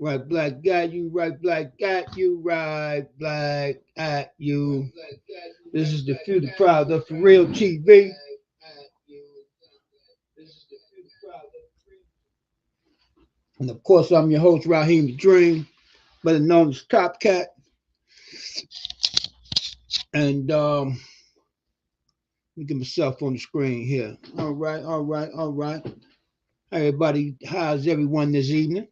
Right, black got you. Right, black got you. Right, black at you. This is the Future Proud of For Real TV. And of course, I'm your host, Raheem the Dream, better known as Top Cat. And let me get myself on the screen here. All right, all right, all right. Everybody, how's everyone this evening?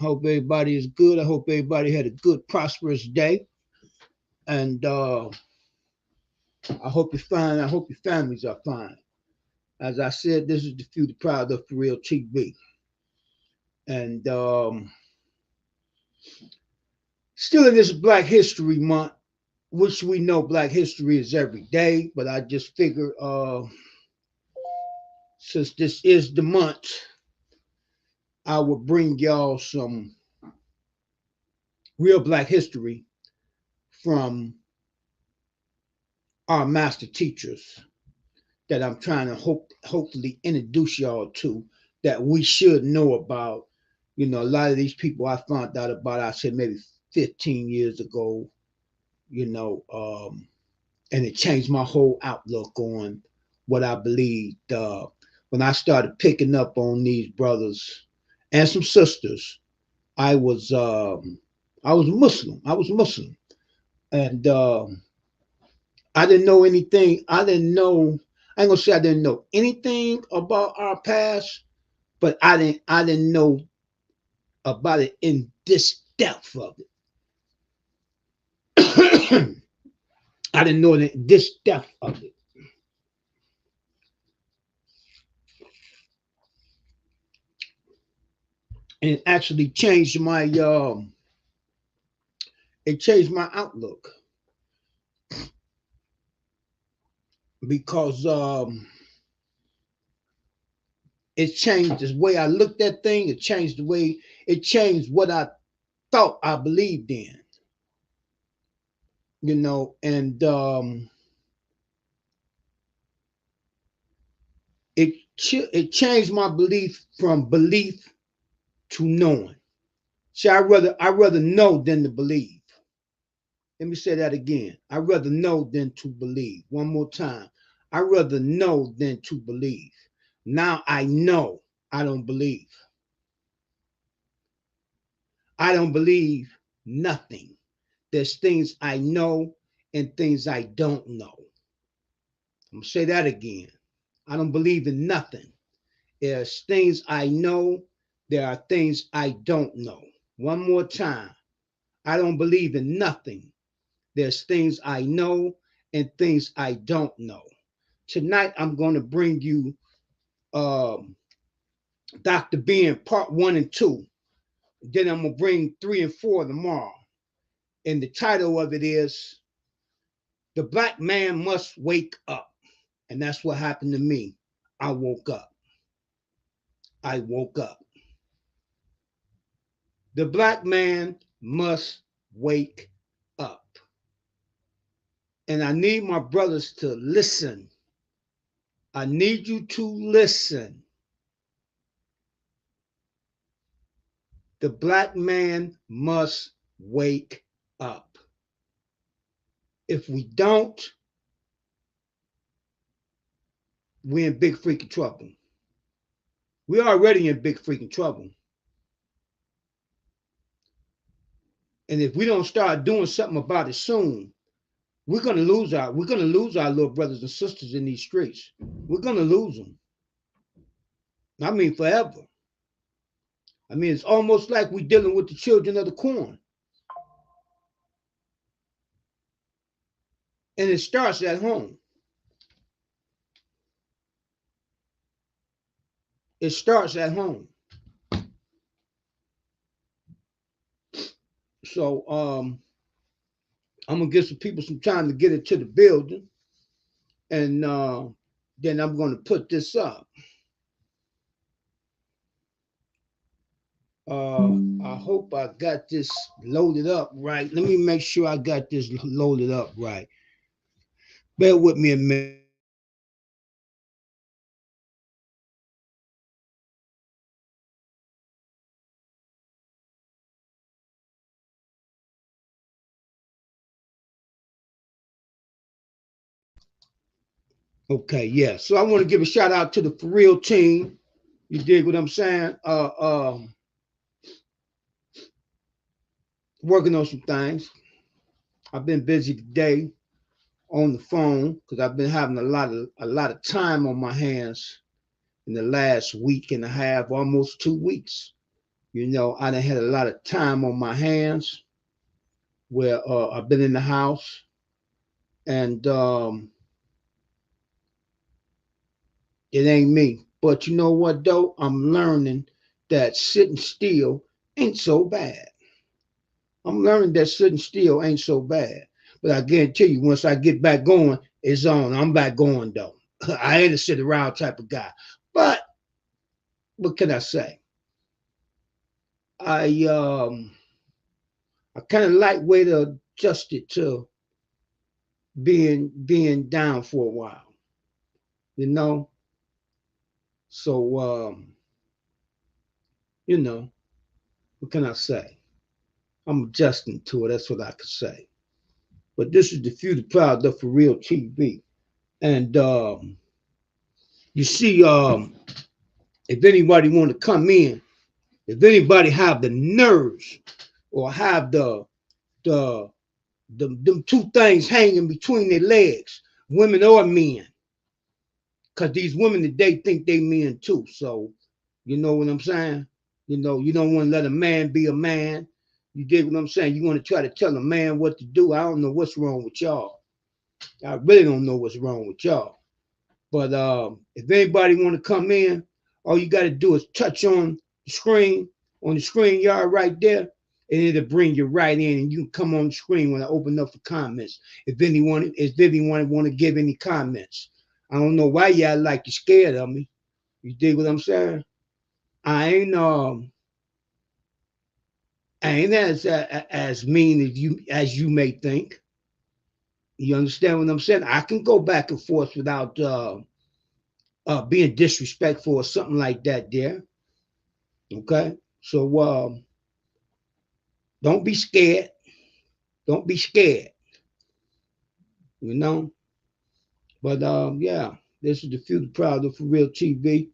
I hope everybody is good. I hope everybody had a good, prosperous day. And I hope you're fine. I hope your families are fine. As I said, this is the Future Proud of For Real TV. And still in this Black History Month, which we know Black History is every day, but I just figure since this is the month, I will bring y'all some real Black history from our master teachers that I'm trying to hopefully introduce y'all to that we should know about. You know, a lot of these people I found out about, I said maybe 15 years ago, you know, and it changed my whole outlook on what I believed. When I started picking up on these brothers and some sisters, I was um, I was Muslim. I was Muslim, and I didn't know anything. I didn't know. I ain't gonna say I didn't know anything about our past, but I didn't know about it in this depth of it. I didn't know that this depth of it, and it actually changed my it changed my outlook because it changed the way I looked at things. It changed the way it changed what I thought I believed in. You know, and it changed my belief from belief to knowing. See, I rather know than to believe. Let me say that again. I rather know than to believe. One more time. I rather know than to believe. Now I know. I don't believe. I don't believe nothing. There's things I know and things I don't know. I'm gonna say that again. I don't believe in nothing. There's things I know. There are things I don't know. One more time. I don't believe in nothing. There's things I know and things I don't know. Tonight, I'm going to bring you um, Dr. Ben part one and two. Then I'm going to bring three and four tomorrow. And the title of it is The Black Man Must Wake Up. And that's what happened to me. I woke up. I woke up. The black man must wake up. And I need my brothers to listen. I need you to listen. The black man must wake up. If we don't, we're in big freaking trouble. We're already in big freaking trouble. And if we don't start doing something about it soon, we're gonna lose our little brothers and sisters in these streets. We're gonna lose them. I mean forever. I mean it's almost like we're dealing with the children of the corn. And it starts at home. It starts at home. So I'm gonna give some people some time to get into the building, and then I'm gonna put this up. I hope I got this loaded up right. Let me make sure I got this loaded up right. Bear with me a minute. Okay, yeah. So I want to give a shout out to the For Real team. You dig what I'm saying? Working on some things. I've been busy today on the phone because I've been having a lot of time on my hands in the last week and a half, almost 2 weeks. I done had a lot of time on my hands where I've been in the house and it ain't me. But you know what though? I'm learning that sitting still ain't so bad. I'm learning that sitting still ain't so bad. But I guarantee you, once I get back going, it's on. I'm back going though. I ain't a sit around type of guy. But what can I say? I um I kind of like way to adjust it to being down for a while, you know. So you know, what can I say? I'm adjusting to it. That's what I could say. But this is the Few the Proud, the For Real TV. And you see, if anybody want to come in, if anybody have the nerves or have the them two things hanging between their legs, women or men, because these women today think they men too. So you know what I'm saying? You don't want to let a man be a man. You dig what I'm saying? You want to try to tell a man what to do. I don't know what's wrong with y'all. I really don't know what's wrong with y'all. But if anybody want to come in, all you got to do is touch on the screen yard right there, and it'll bring you right in, and you can come on the screen when I open up for comments. If anyone want to give any comments, I don't know why y'all like you scared of me. You dig what I'm saying? I ain't I ain't as mean as you may think. You understand what I'm saying? I can go back and forth without being disrespectful or something like that. There, okay. So don't be scared. Don't be scared. You know. But yeah, this is the Few the Proud of For Real TV.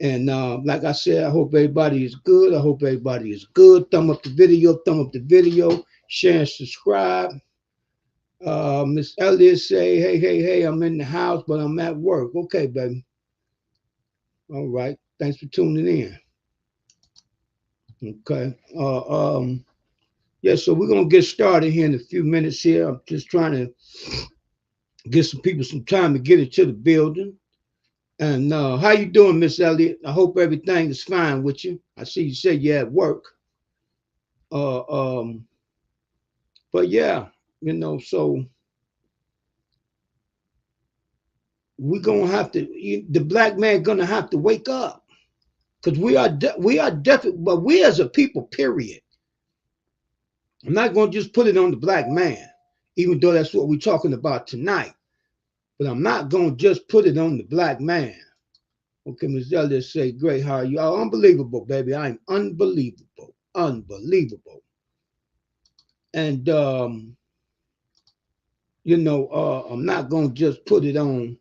And like I said, I hope everybody is good. I hope everybody is good. Thumb up the video. Thumb up the video. Share and subscribe. Miss Elliott say, hey, hey, hey, I'm in the house, but I'm at work. Okay, baby. All right. Thanks for tuning in. Okay. Yeah, so we're gonna get started here in a few minutes here. I'm just trying to get some people some time to get into the building. And how you doing, Miss Elliott? I hope everything is fine with you. I see you say you're at work. Uh, um, but yeah, so we're gonna have to. The black man gonna have to wake up because we are definitely, but we as a people, period. I'm not gonna just put it on the black man, even though that's what we're talking about tonight. But I'm not gonna just put it on the black man. Okay, Ms. Elliott say, great, how are you? Oh, unbelievable, baby. I'm unbelievable. Unbelievable. And I'm not gonna just put it on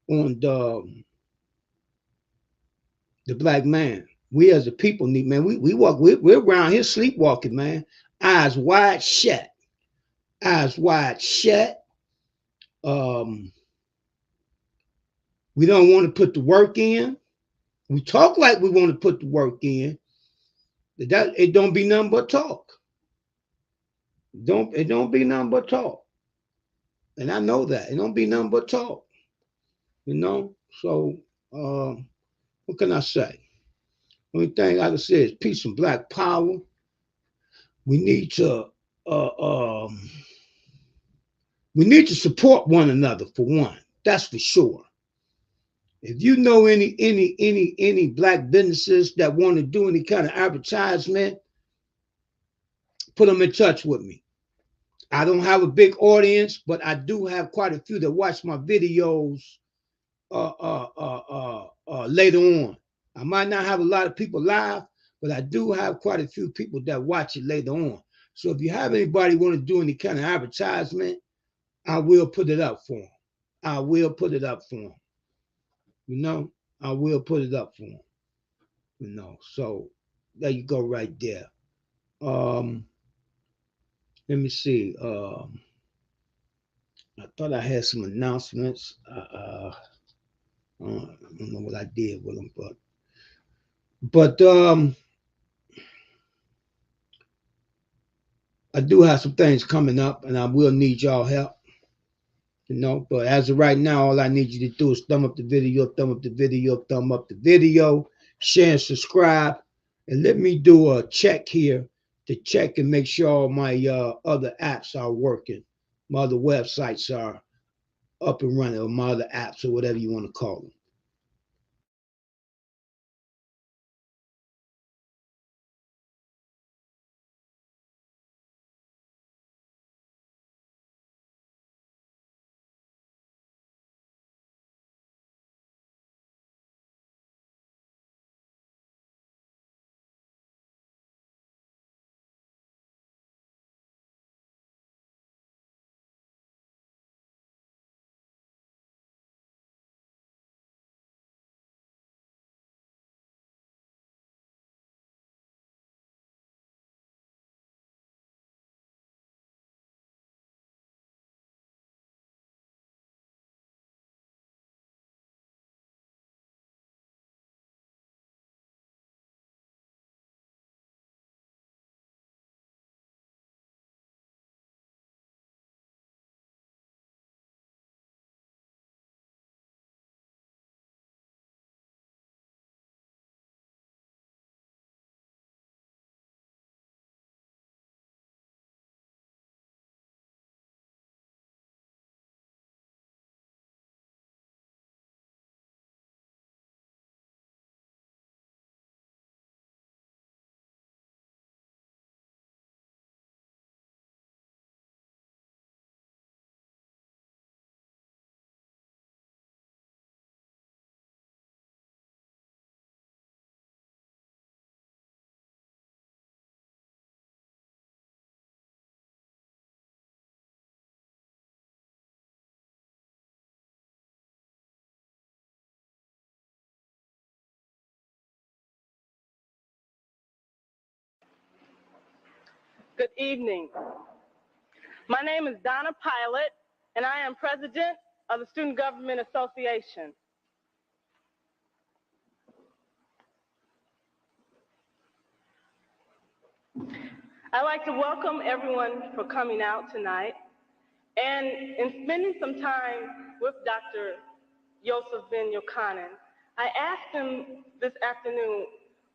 the black man. We as a people need, man, we walk, we're around here sleepwalking, man. Eyes wide shut. Eyes wide shut. Um, we don't want to put the work in. We talk like we want to put the work in. That it don't be nothing but talk. It don't be nothing but talk. And I know that. It don't be nothing but talk. You know? So what can I say? Only thing I can say is peace and black power. We need to uh, um, we need to support one another for one. That's for sure. If you know any black businesses that want to do any kind of advertisement, put them in touch with me. I don't have a big audience, but I do have quite a few that watch my videos later on. I might not have a lot of people live, but I do have quite a few people that watch it later on. So if you have anybody want to do any kind of advertisement, I will put it up for them. I will put it up for them. You know, I will put it up for them. You know, so there you go, right there. Um, let me see. I thought I had some announcements. I don't know what I did with them, but I do have some things coming up, and I will need y'all help. You know, but as of right now, all I need you to do is thumb up the video, thumb up the video, thumb up the video, share and subscribe, and let me do a check here to check and make sure all my other apps are working, my other websites are up and running, or my other apps, or whatever you want to call them. Good evening. My name is Donna Pilot, and I am president of the Student Government Association. I'd like to welcome everyone for coming out tonight. And in spending some time with Dr. Yosef Ben Yochanan, I asked him this afternoon,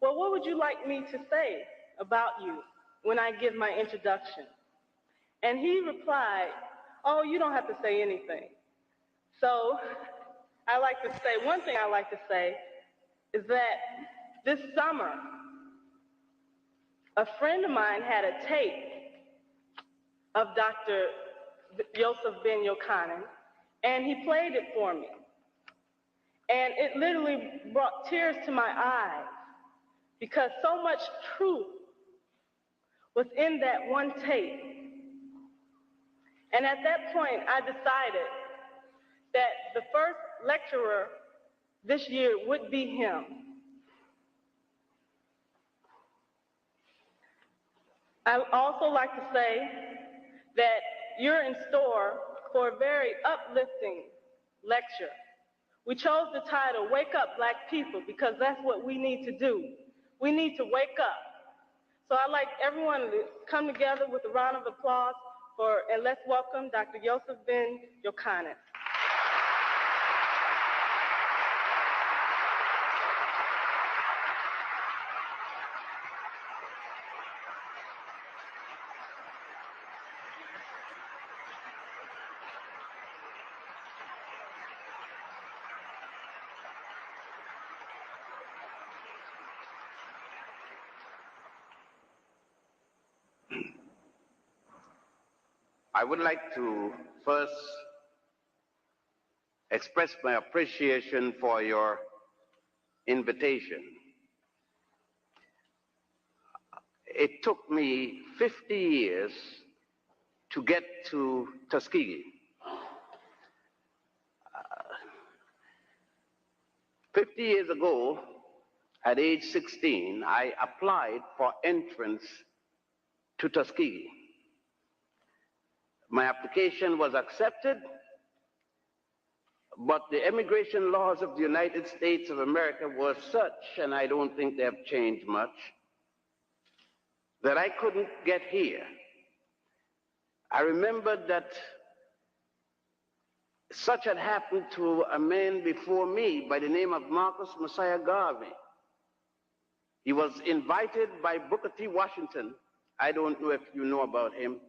well, what would you like me to say about you when I give my introduction? And he replied, oh, you don't have to say anything. So I like to say, one thing I like to say is that this summer, a friend of mine had a tape of Dr. Yosef Ben Yochanan, and he played it for me. And it literally brought tears to my eyes because so much truth was in that one tape. And at that point, I decided that the first lecturer this year would be him. I would also like to say that you're in store for a very uplifting lecture. We chose the title, Wake Up Black People, because that's what we need to do. We need to wake up. So I'd like everyone to come together with a round of applause and let's welcome Dr. Yosef Ben Yochanan. I would like to first express my appreciation for your invitation. It took me 50 years to get to Tuskegee. 50 years ago, at age 16, I applied for entrance to Tuskegee. My application was accepted, but the immigration laws of the United States of America were such, and I don't think they have changed much, that I couldn't get here. I remembered that such had happened to a man before me by the name of Marcus Messiah Garvey. He was invited by Booker T. Washington. I don't know if you know about him.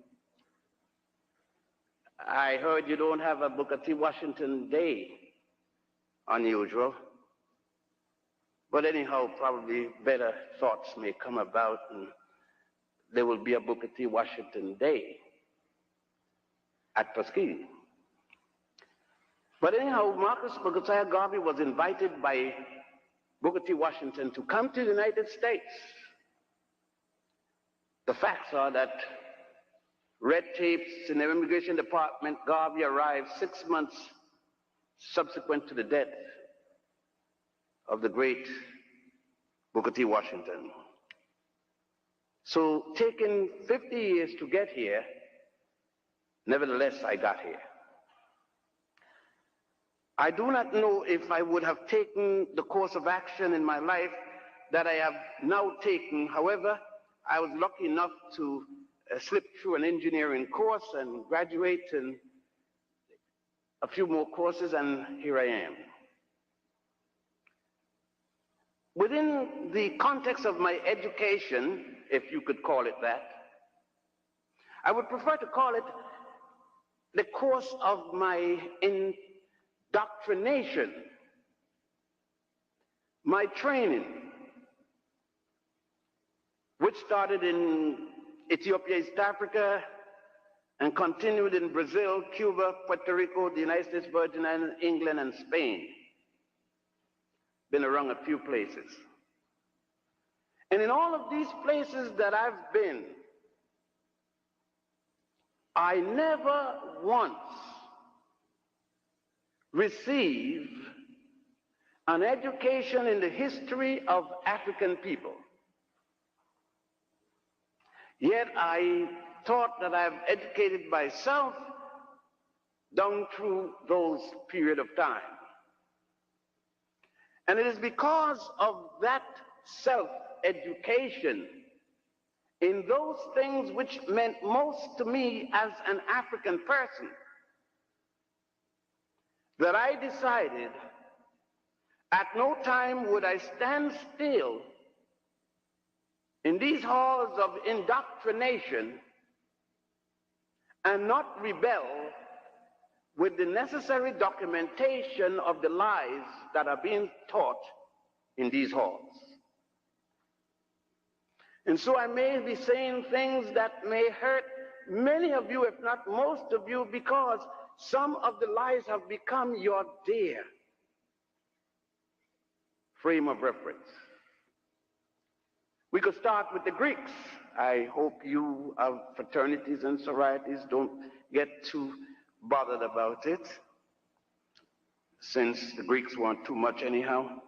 I heard you don't have a Booker T. Washington Day. Unusual. But anyhow, probably better thoughts may come about and there will be a Booker T. Washington Day at Tuskegee. But anyhow, Marcus Messiah Garvey was invited by Booker T. Washington to come to the United States. The facts are that red tapes in the immigration department, Garvey arrived 6 months subsequent to the death of the great Booker T. Washington. So taking 50 years to get here, nevertheless, I got here. I do not know if I would have taken the course of action in my life that I have now taken. However, I was lucky enough to slip through an engineering course and graduate in a few more courses, and here I am. Within the context of my education, if you could call it that, I would prefer to call it the course of my indoctrination, my training, which started in Ethiopia, East Africa, and continued in Brazil, Cuba, Puerto Rico, the United States Virgin Islands, England, and Spain. Been around a few places. And in all of these places that I've been, I never once received an education in the history of African people. Yet I thought that I've educated myself down through those period of time. And it is because of that self-education in those things which meant most to me as an African person that I decided at no time would I stand still in these halls of indoctrination and not rebel with the necessary documentation of the lies that are being taught in these halls. And so I may be saying things that may hurt many of you, if not most of you, because some of the lies have become your dear frame of reference. We could start with the Greeks. I hope you of fraternities and sororities don't get too bothered about it, since the Greeks weren't too much anyhow.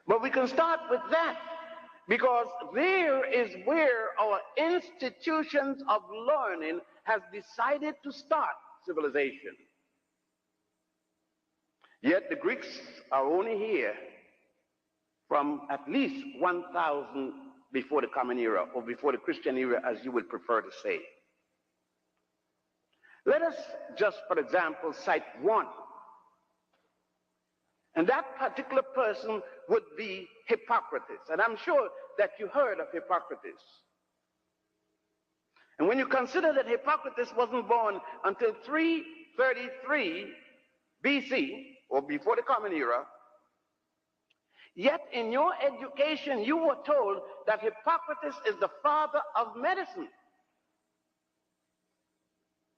But we can start with that, because there is where our institutions of learning has decided to start civilization. Yet the Greeks are only here from at least 1,000 before the Common Era, or before the Christian era, as you would prefer to say. Let us just, for example, cite one. And that particular person would be Hippocrates. And I'm sure that you heard of Hippocrates. And when you consider that Hippocrates wasn't born until 333 BC, or before the Common Era, yet in your education you were told that Hippocrates is the father of medicine.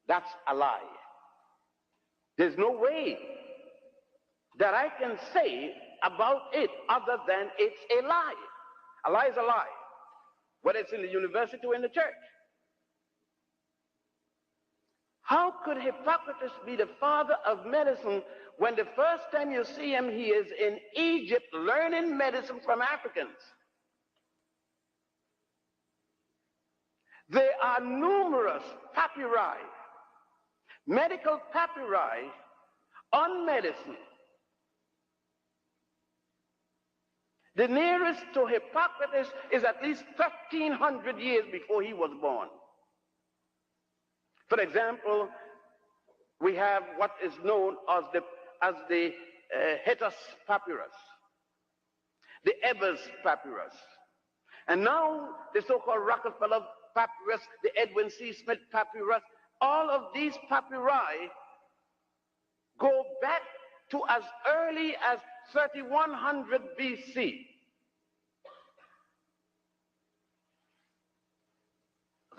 That's a lie. There's no way that I can say about it other than it's a lie. A lie is a lie, whether it's in the university or in the church. How could Hippocrates be the father of medicine when the first time you see him, he is in Egypt learning medicine from Africans? There are numerous papyri, medical papyri on medicine. The nearest to Hippocrates is at least 1,300 years before he was born. For example, we have what is known as the Hettus papyrus, the Ebers papyrus, and now the so-called Rockefeller papyrus, the Edwin C. Smith papyrus. All of these papyri go back to as early as 3100 BC.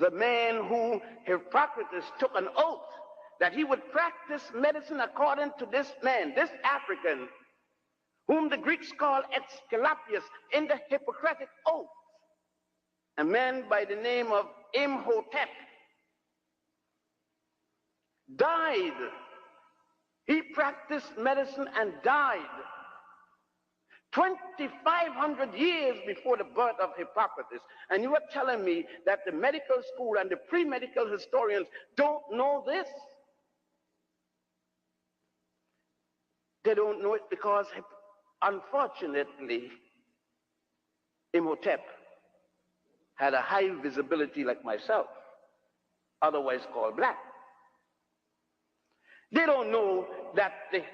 The man who Hippocrates took an oath that he would practice medicine according to this man, this African, whom the Greeks call Aesculapius in the Hippocratic Oath, a man by the name of Imhotep, died. He practiced medicine and died 2,500 years before the birth of Hippocrates. And you are telling me that the medical school and the pre-medical historians don't know this? They don't know it because, unfortunately, Imhotep had a high visibility like myself, otherwise called black. They don't know that the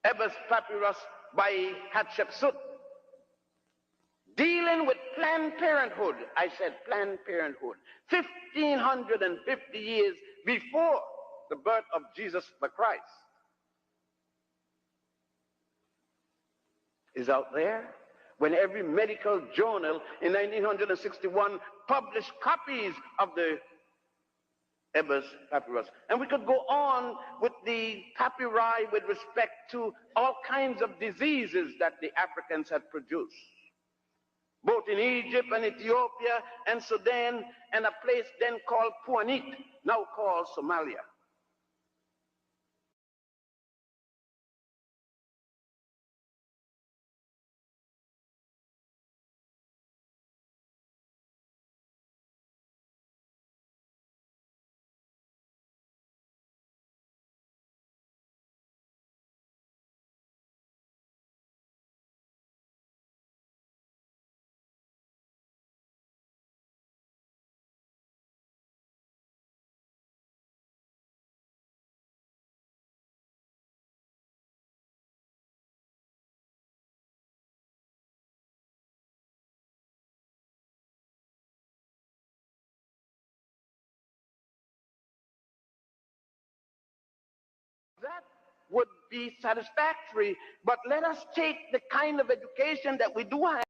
Ebers Papyrus by Hatshepsut, dealing with Planned Parenthood, I said Planned Parenthood, 1,550 years before the birth of Jesus the Christ, is out there. When every medical journal in 1961 published copies of the Ebers Papyrus. And we could go on with the papyri with respect to all kinds of diseases that the Africans had produced, both in Egypt and Ethiopia and Sudan, and a place then called Puanit, now called Somalia. That would be satisfactory, but let us take the kind of education that we do have.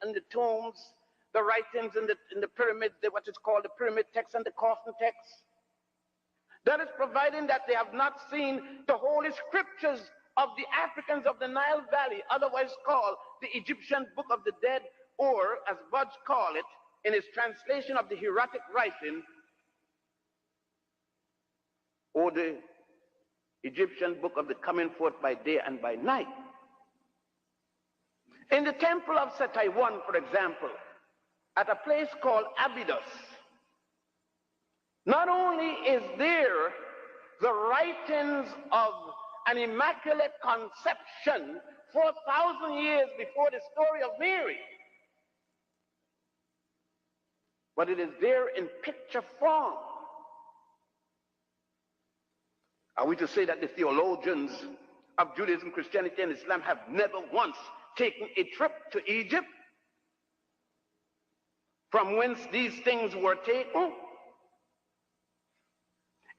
In the tombs, the writings in the pyramid, what is called the pyramid text and the coffin text. That is providing that they have not seen the holy scriptures of the Africans of the Nile Valley, otherwise called the Egyptian Book of the Dead, or as Budge called it in his translation of the hieratic writing, or the Egyptian Book of the Coming Forth by Day and by Night. In the temple of Setaiwan, for example, at a place called Abydos, not only is there the writings of an immaculate conception 4,000 years before the story of Mary. But it is there in picture form. Are we to say that the theologians of Judaism, Christianity, and Islam have never once taken a trip to Egypt, from whence these things were taken?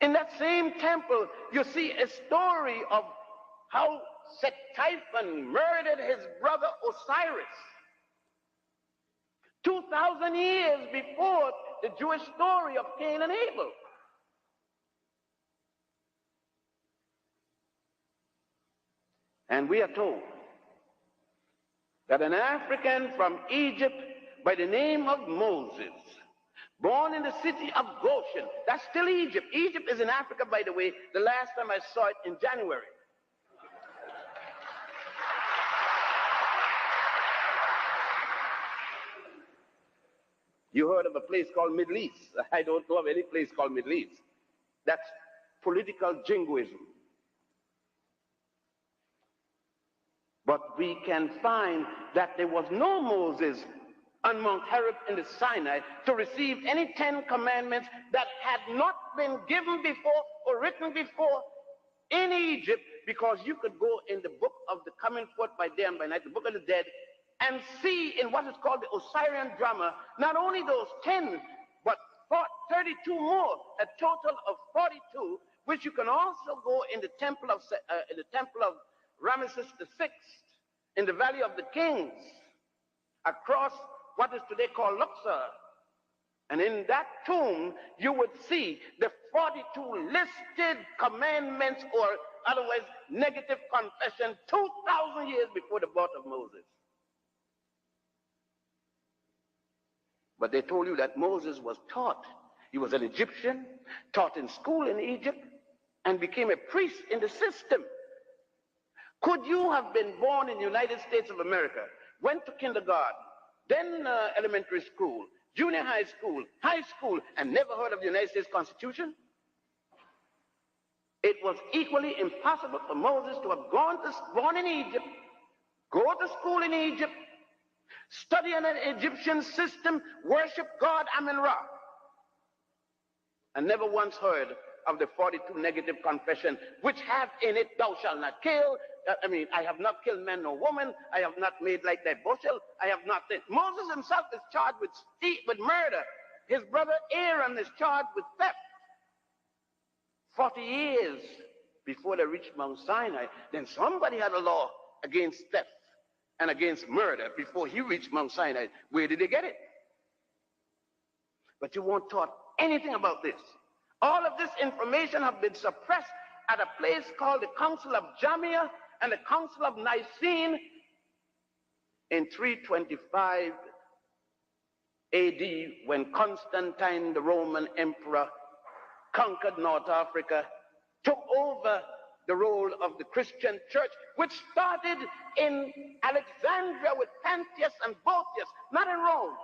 In that same temple, you see a story of how Set-Typhon murdered his brother Osiris 2,000 years before the Jewish story of Cain and Abel. And we are told that an African from Egypt by the name of Moses, born in the city of Goshen, that's still Egypt. Egypt is in Africa, by the way. The last time I saw it in January. You heard of a place called Middle East. I don't know of any place called Middle East. That's political jingoism. But we can find that there was no Moses on Mount Horeb in the Sinai to receive any 10 commandments that had not been given before or written before in Egypt, because you could go in the book of the Coming Forth by Day and by Night, the book of the dead, and see in what is called the Osirian drama, not only those 10, but 32 more, a total of 42, which you can also go in the temple of Ramesses VI, in the Valley of the Kings, across what is today called Luxor. And in that tomb, you would see the 42 listed commandments, or otherwise negative confession, 2,000 years before the birth of Moses. But they told you that Moses was taught. He was an Egyptian, taught in school in Egypt, and became a priest in the system. Could you have been born in the United States of America, went to kindergarten, then elementary school, junior high school, and never heard of the United States Constitution? It was equally impossible for Moses to have born in Egypt, go to school in Egypt, study in an Egyptian system, worship God Amun-Ra, and never once heard of the 42 negative confession, which have in it, thou shalt not kill. I have not killed man nor woman. I have not made like that bushel. I have not. Moses himself is charged with murder. His brother Aaron is charged with theft. 40 years before they reached Mount Sinai, then somebody had a law against theft and against murder before he reached Mount Sinai. Where did they get it? But you weren't taught anything about this. All of this information have been suppressed at a place called the Council of Jamia and the Council of Nicene in 325 AD, when Constantine, the Roman emperor, conquered North Africa, took over the role of the Christian church, which started in Alexandria with Pantheus and Boethius, not in Rome.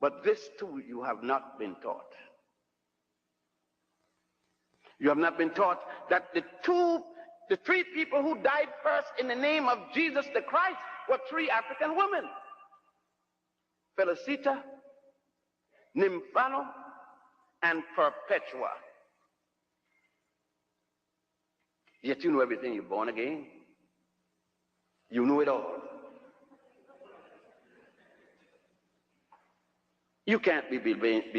But this too you have not been taught. You have not been taught that the three people who died first in the name of Jesus the Christ were 3 African women: Felicita, Nymphano, and Perpetua. Yet you know everything. You're born again. You know it all. You can't be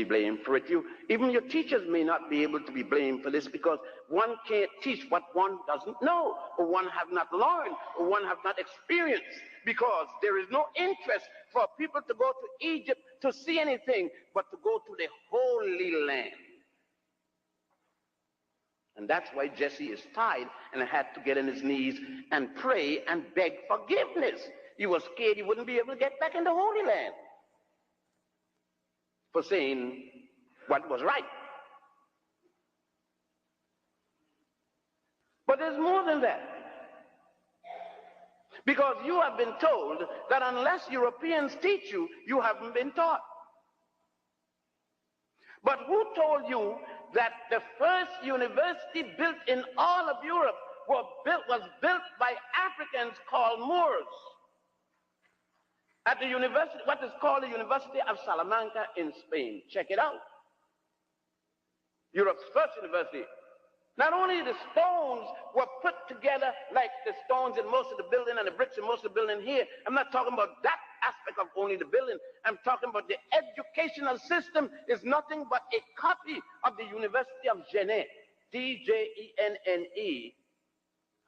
blamed for it. Even your teachers may not be able to be blamed for this, because one can't teach what one doesn't know, or one have not learned, or one have not experienced, because there is no interest for people to go to Egypt to see anything, but to go to the Holy Land. And that's why Jesse is tied and had to get on his knees and pray and beg forgiveness. He was scared he wouldn't be able to get back in the Holy Land for saying what was right. But there's more than that. Because you have been told that unless Europeans teach you, you haven't been taught. But who told you that the first university built in all of Europe was built by Africans called Moors at the university, what is called the University of Salamanca in Spain? Check it out. Europe's first university. Not only the stones were put together like the stones in most of the building and the bricks in most of the building here. I'm not talking about that aspect of only the building. I'm talking about the educational system is nothing but a copy of the University of Djenne, D-J-E-N-N-E,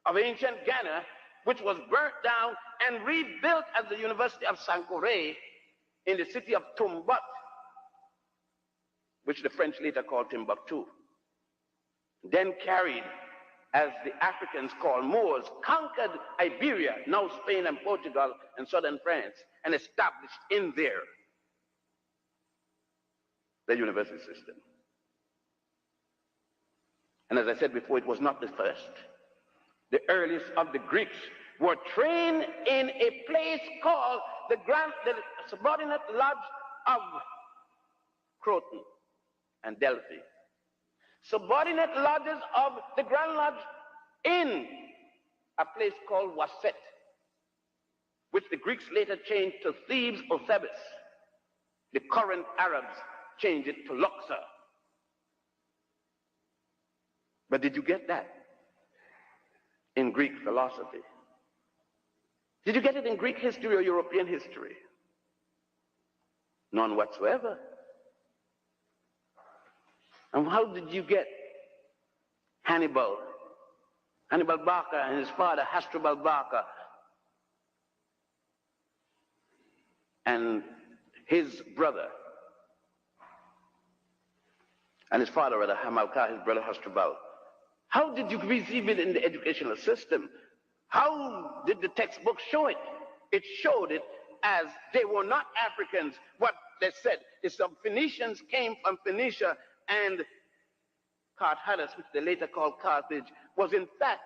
of ancient Ghana, which was burnt down and rebuilt as the University of Sankore in the city of Tumbut, which the French later called Timbuktu. Then carried, as the Africans called Moors, conquered Iberia, now Spain and Portugal and southern France, and established in there the university system. And as I said before, it was not the first. The earliest of the Greeks were trained in a place called the subordinate lodge of Croton and Delphi. Subordinate lodges of the Grand Lodge in a place called Waset, which the Greeks later changed to Thebes or Thebes. The current Arabs changed it to Luxor. But did you get that in Greek philosophy? Did you get it in Greek history or European history? None whatsoever. And how did you get Hannibal Barca and his father Hasdrubal Barca and his brother and his father, rather, Hamilcar, his brother Hasdrubal? How did you receive it in the educational system? How did the textbook show it? It showed it as they were not Africans. What they said is some Phoenicians came from Phoenicia, and Carthage, which they later called Carthage, was in fact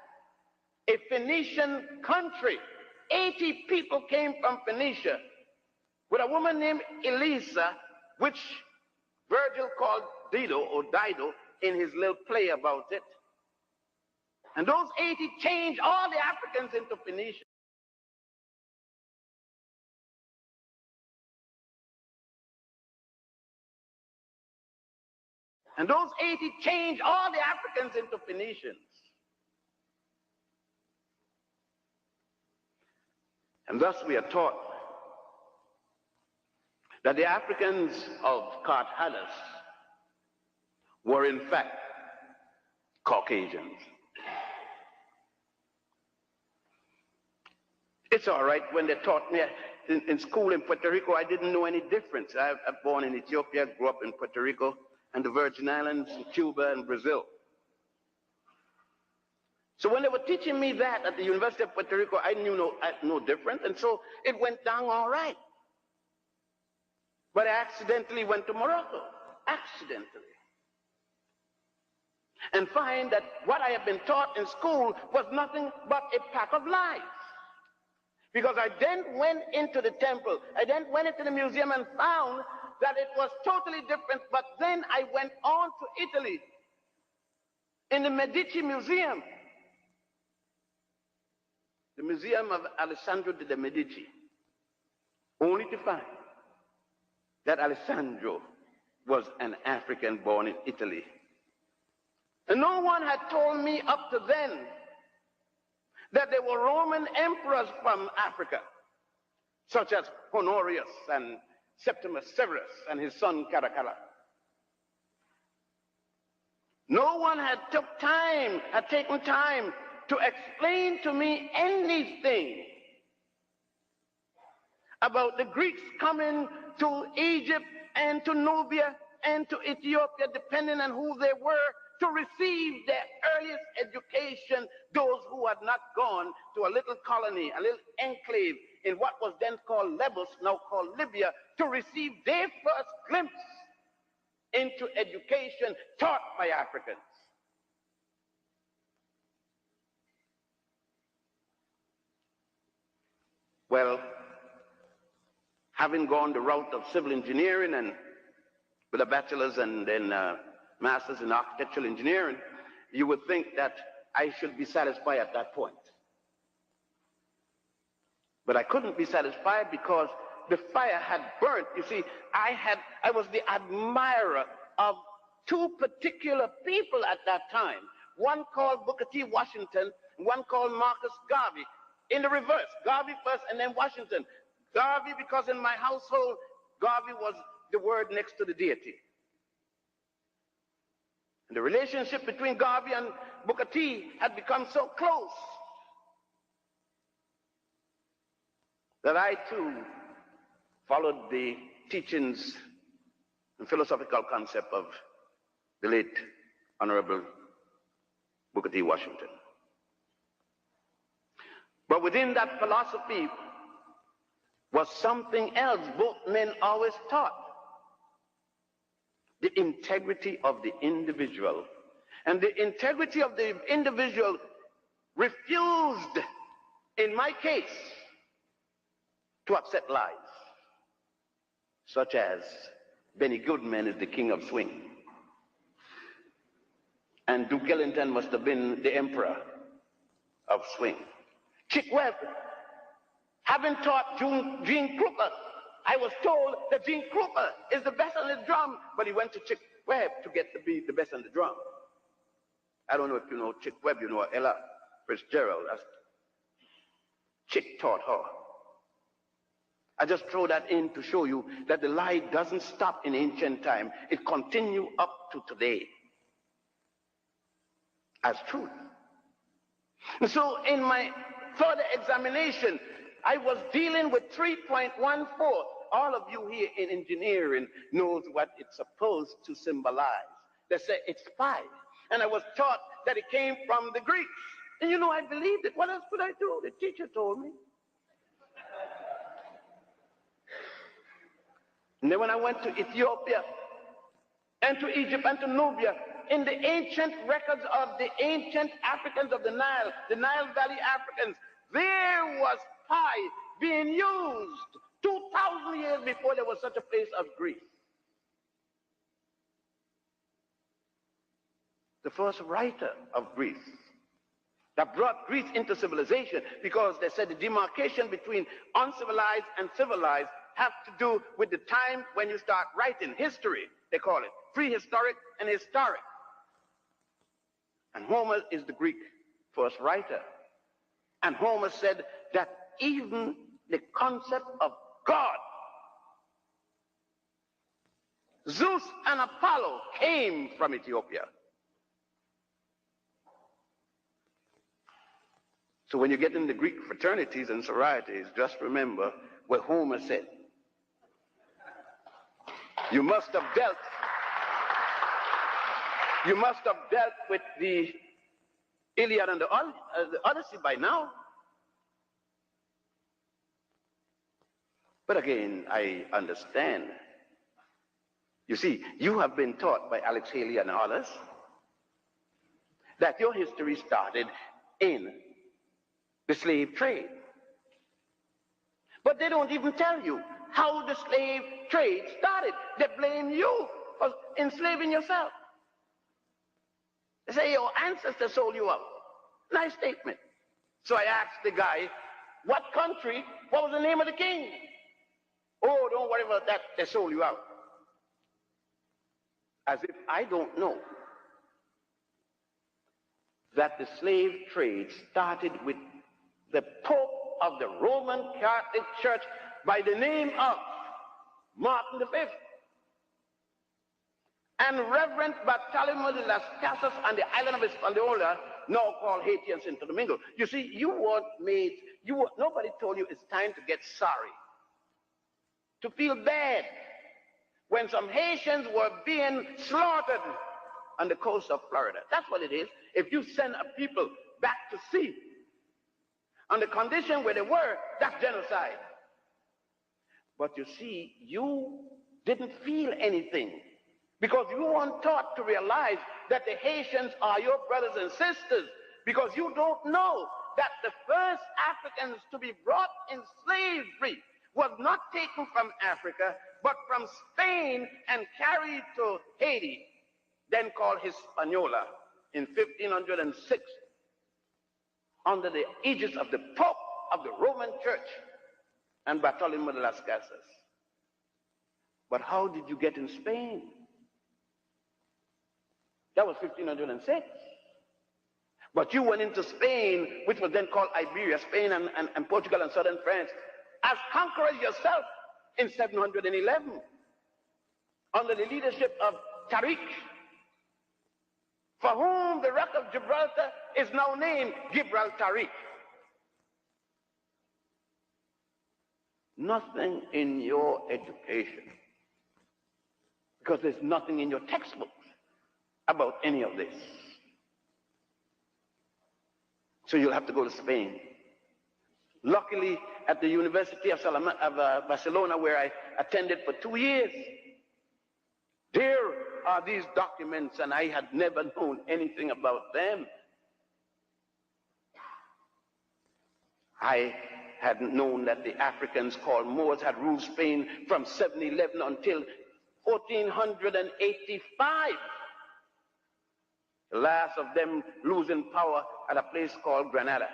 a Phoenician country. 80 people came from Phoenicia with a woman named Elisa, which Virgil called Dido or Dido in his little play about it. And those 80 changed all the Africans into Phoenicians. And those 80 changed all the Africans into Phoenicians. And thus we are taught that the Africans of Carthage were in fact Caucasians. It's all right when they taught me in school in Puerto Rico, I didn't know any difference. I'm born in Ethiopia, grew up in Puerto Rico and the Virgin Islands, and Cuba and Brazil. So when they were teaching me that at the University of Puerto Rico, I knew no difference, and so it went down all right. But I accidentally went to Morocco, accidentally, and find that what I had been taught in school was nothing but a pack of lies. Because I then went into the temple, I then went into the museum and found that it was totally different. But then I went on to Italy, in the Medici Museum, the Museum of Alessandro de' Medici, only to find that Alessandro was an African born in Italy. And no one had told me up to then that there were Roman emperors from Africa, such as Honorius and Septimus Severus and his son Caracalla. No one had taken time to explain to me anything about the Greeks coming to Egypt and to Nubia and to Ethiopia, depending on who they were, to receive their earliest education, those who had not gone to a little colony, a little enclave in what was then called Lebus, now called Libya, to receive their first glimpse into education taught by Africans. Well, having gone the route of civil engineering and with a bachelor's and then a master's in architectural engineering, you would think that I should be satisfied at that point. But I couldn't be satisfied because the fire had burnt. You see, I was the admirer of two particular people at that time. One called Booker T. Washington, and one called Marcus Garvey. In the reverse, Garvey first and then Washington. Garvey because in my household, Garvey was the word next to the deity. And the relationship between Garvey and Booker T had become so close that I too followed the teachings and philosophical concept of the late Honorable Booker T. Washington. But within that philosophy was something else both men always taught: the integrity of the individual. And the integrity of the individual refused, in my case, to accept lies, such as Benny Goodman is the king of swing, and Duke Ellington must have been the emperor of swing. Chick Webb, having taught Gene Krupa, I was told that Gene Krupa is the best on the drum, but he went to Chick Webb to get to be the best on the drum. I don't know if you know Chick Webb, you know Ella Fitzgerald. That's Chick taught her. I just throw that in to show you that the lie doesn't stop in ancient time. It continues up to today as truth. And so in my further examination, I was dealing with 3.14. All of you here in engineering knows what it's supposed to symbolize. They say it's pi. And I was taught that it came from the Greeks. And you know, I believed it. What else could I do? The teacher told me. And then when I went to Ethiopia and to Egypt and to Nubia, in the ancient records of the ancient Africans of the Nile Valley Africans, there was pi being used 2,000 years before there was such a place as Greece. The first writer of Greece that brought Greece into civilization, because they said the demarcation between uncivilized and civilized have to do with the time when you start writing history, they call it prehistoric and historic. And Homer is the Greek first writer. And Homer said that even the concept of God, Zeus and Apollo, came from Ethiopia. So when you get in the Greek fraternities and sororities, just remember what Homer said. You must have dealt with the Iliad and the Odyssey by now. But again, I understand. You see, you have been taught by Alex Haley and others that your history started in the slave trade. But they don't even tell you how the slave trade started. They blame you for enslaving yourself. They say your ancestors sold you out. Nice statement. So I asked the guy, what country, what was the name of the king? Oh, don't worry about that, they sold you out. As if I don't know that the slave trade started with the Pope of the Roman Catholic Church by the name of Martin V and Reverend Bartolomeo de las Casas on the island of Hispaniola, now called Haiti and Santo Domingo. You see, nobody told you it's time to get sorry, to feel bad when some Haitians were being slaughtered on the coast of Florida. That's what it is. If you send a people back to sea on the condition where they were, that's genocide. But you see, you didn't feel anything because you weren't taught to realize that the Haitians are your brothers and sisters, because you don't know that the first Africans to be brought in slavery was not taken from Africa, but from Spain and carried to Haiti, then called Hispaniola, in 1506, under the aegis of the Pope of the Roman Church and Bartholomew de las Casas. But how did you get in Spain? That was 1506. But you went into Spain, which was then called Iberia, Spain and Portugal and southern France, as conquerors yourself in 711, under the leadership of Tariq, for whom the Rock of Gibraltar is now named Gibraltariq. Nothing in your education, because there's nothing in your textbooks about any of this. So you'll have to go to Spain. Luckily, at the University of Barcelona, where I attended for 2 years, there are these documents, and I had never known anything about them. I hadn't known that the Africans called Moors had ruled Spain from 711 until 1485. The last of them losing power at a place called Granada.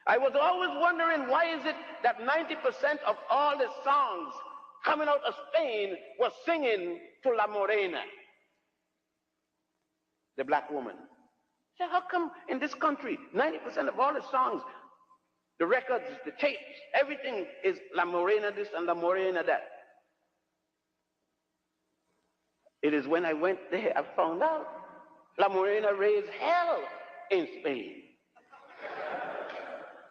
I was always wondering, why is it that 90% of all the songs coming out of Spain was singing to La Morena, the black woman? So how come in this country, 90% of all the songs, the records, the tapes, everything is La Morena this and La Morena that? It is when I went there, I found out La Morena raised hell in Spain.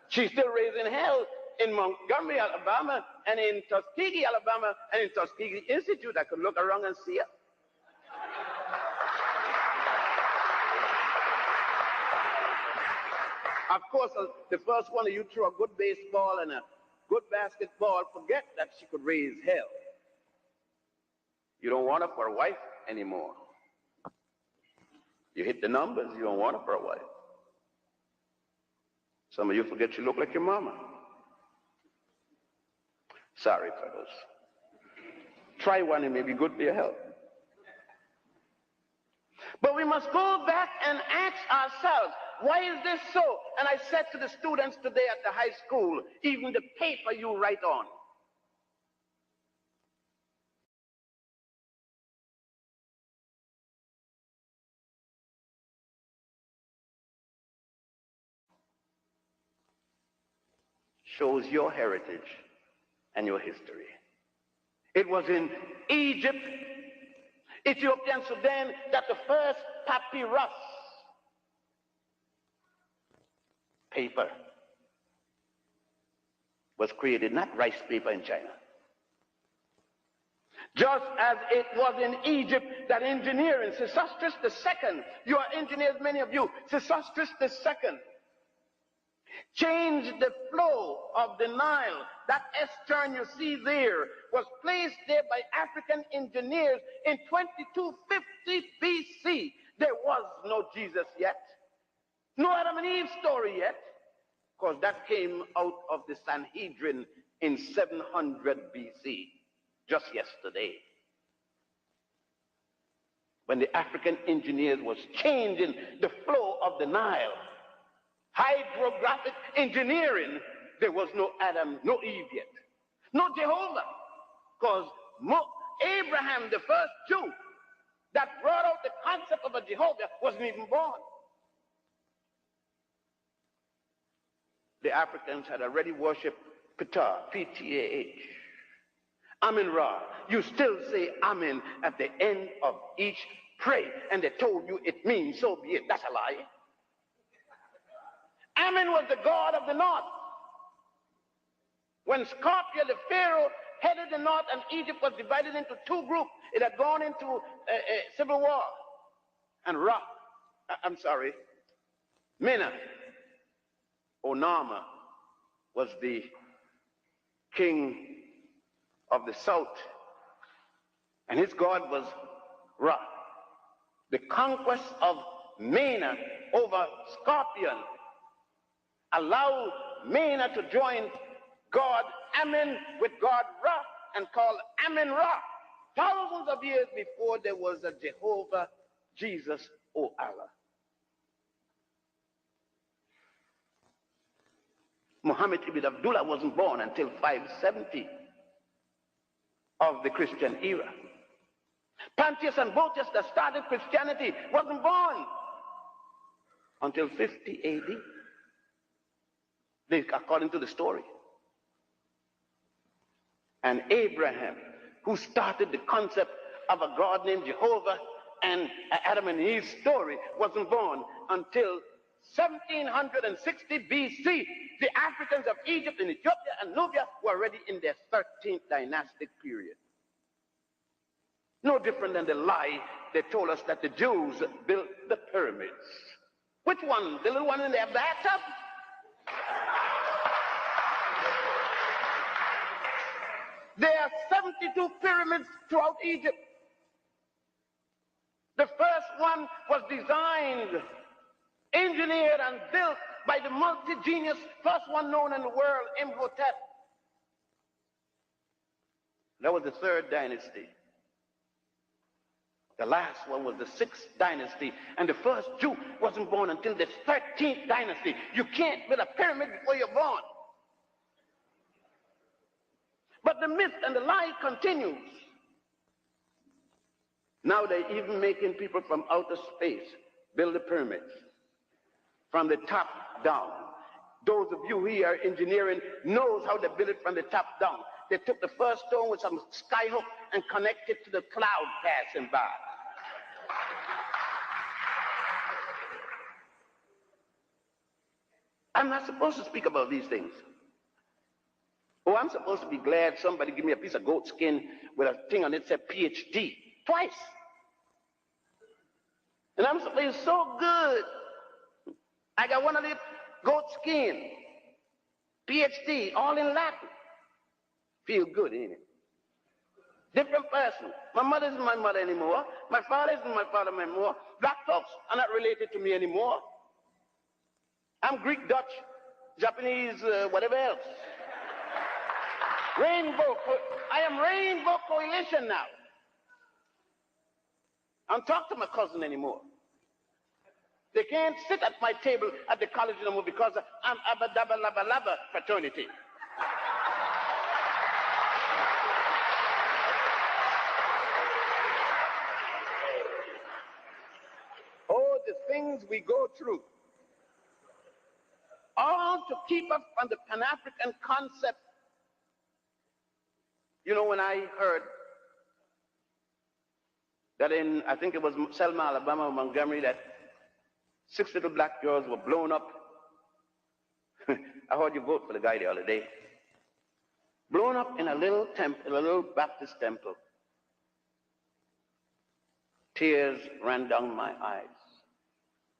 She's still raising hell in Montgomery, Alabama, and in Tuskegee, Alabama, and in Tuskegee Institute. I could look around and see her. Of course, the first one of you threw a good baseball and a good basketball, forget that she could raise hell. You don't want her for a wife anymore. You hit the numbers, you don't want her for a wife. Some of you forget you look like your mama. Sorry, fellas. Try one, it may be good for your health. But we must go back and ask ourselves, why is this so? And I said to the students today at the high school, even the paper you write on, shows your heritage and your history. It was in Egypt, Ethiopia, and Sudan that the first papyrus paper was created, not rice paper in China. Just as it was in Egypt that engineering, Sesostris II, you are engineers, many of you, Sesostris II, changed the flow of the Nile. That S-turn you see there was placed there by African engineers in 2250 BC. There was no Jesus yet. No Adam and Eve story yet. Because that came out of the Sanhedrin in 700 BC, just yesterday. When the African engineers was changing the flow of the Nile. Hydrographic engineering, there was no Adam, no Eve yet. No Jehovah, because Abraham, the first Jew that brought out the concept of a Jehovah, wasn't even born. The Africans had already worshipped Ptah, P-T-A-H. Amen-Ra. You still say Amen at the end of each prayer, and they told you it means so be it. That's a lie. Ammon was the god of the north. When Scorpio, the pharaoh, headed the north and Egypt was divided into two groups, it had gone into a civil war. And Mena, or Nama, was the king of the south. And his god was Ra. The conquest of Mena over Scorpion allowed Mena to join God Amen with God Ra, and called Amen Ra. Thousands of years before there was a Jehovah, Jesus, or Allah. Muhammad ibn Abdullah wasn't born until 570 of the Christian era. Pontius and Boetius that started Christianity wasn't born until 50 AD. According to the story. And Abraham, who started the concept of a God named Jehovah and Adam and Eve's story, wasn't born until 1760 BC. The Africans of Egypt and Ethiopia and Nubia were already in their 13th dynastic period. No different than the lie they told us that the Jews built the pyramids. Which one? The little one in their bathtub? There are 72 pyramids throughout Egypt. The first one was designed, engineered, and built by the multi-genius, first one known in the world, Imhotep. That was the 3rd dynasty. The last one was the 6th dynasty, and the first Jew wasn't born until the 13th dynasty. You can't build a pyramid before you're born. But the myth and the lie continues. Now they're even making people from outer space build the pyramids from the top down. Those of you who are engineering knows how they build it from the top down. They took the first stone with some sky hook and connected to the cloud passing by. I'm not supposed to speak about these things. Oh, I'm supposed to be glad somebody give me a piece of goat skin with a thing on it that said PhD twice. And I'm supposed to be so good. I got one of the goat skin, PhD, all in Latin. Feel good, ain't it? Different person. My mother isn't my mother anymore. My father isn't my father anymore. Black folks are not related to me anymore. I'm Greek, Dutch, Japanese, whatever else. I am Rainbow Coalition now. I don't talk to my cousin anymore. They can't sit at my table at the college anymore because I'm Abba Dabba Labba Labba fraternity. Oh, the things we go through. All to keep us from the Pan-African concept. You know, when I heard that in, I think it was Selma, Alabama, or Montgomery, that 6 little black girls were blown up. I heard you vote for the guy the other day. Blown up in a little temple, a little Baptist temple. Tears ran down my eyes.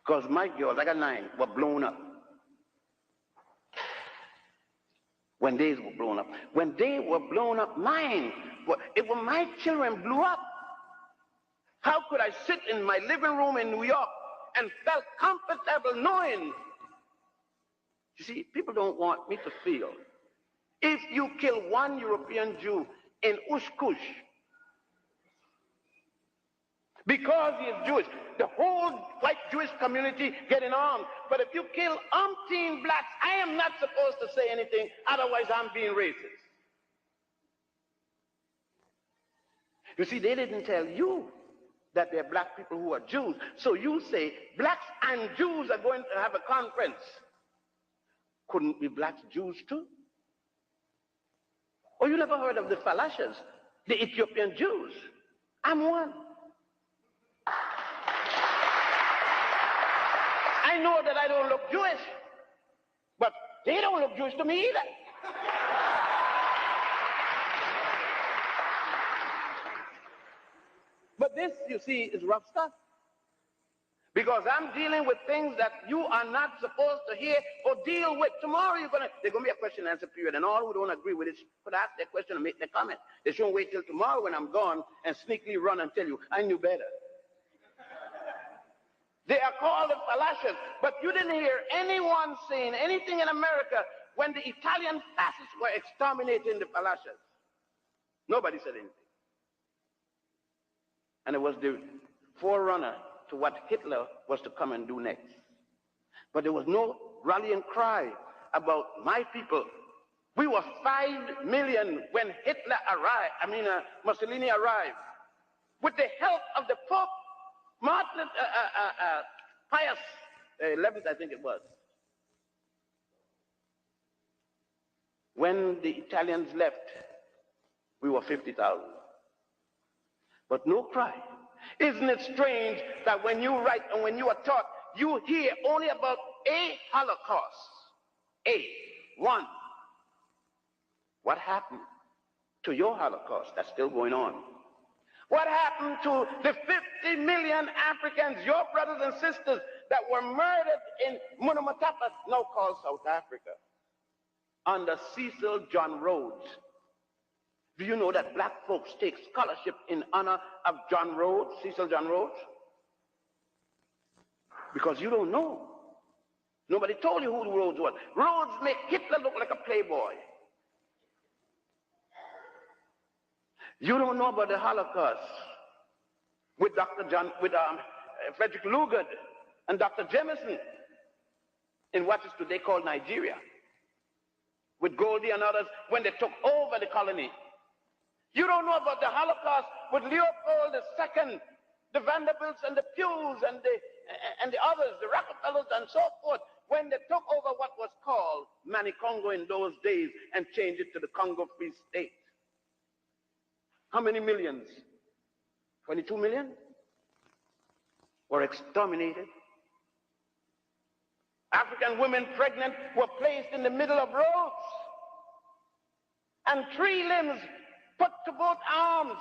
Because my girls, I got 9, were blown up. When they were blown up. When they were blown up, mine. It was my children blew up. How could I sit in my living room in New York and felt comfortable knowing? You see, people don't want me to feel. If you kill one European Jew in Ush Kush, because he is Jewish, the whole white Jewish community getting armed. But if you kill umpteen blacks, I am not supposed to say anything, otherwise I'm being racist. You see, they didn't tell you that there are black people who are Jews. So you say blacks and Jews are going to have a conference. Couldn't be blacks Jews too? Or you never heard of the Falashas, the Ethiopian Jews? I'm one. I know that I don't look Jewish, but they don't look Jewish to me either. But this, you see, is rough stuff. Because I'm dealing with things that you are not supposed to hear or deal with. Tomorrow there's going to be a question and answer period, and all who don't agree with it could ask their question and make their comment. They shouldn't wait till tomorrow when I'm gone and sneakily run and tell you, I knew better. They are called the Falashas. But you didn't hear anyone saying anything in America when the Italian fascists were exterminating the Falashas. Nobody said anything. And it was the forerunner to what Hitler was to come and do next. But there was no rallying cry about my people. We were 5 million when Hitler arrived, Mussolini arrived. With the help of the Pope, Pius XI, I think it was. When the Italians left, we were 50,000. But no cry. Isn't it strange that when you write and when you are taught, you hear only about a Holocaust? One. What happened to your Holocaust that's still going on? What happened to the 50 million Africans, your brothers and sisters, that were murdered in Munamatapa, now called South Africa, under Cecil John Rhodes? Do you know that black folks take scholarship in honor of John Rhodes, Cecil John Rhodes? Because you don't know. Nobody told you who Rhodes was. Rhodes made Hitler look like a playboy. You don't know about the Holocaust with Frederick Lugard and Dr. Jameson in what is today called Nigeria, with Goldie and others when they took over the colony. You don't know about the Holocaust with Leopold II, the Vanderbilts and the Pews and the others, the Rockefellers and so forth, when they took over what was called Manicongo in those days and changed it to the Congo Free State. How many millions? 22 million were exterminated. African women pregnant were placed in the middle of roads, and 3 limbs put to both arms,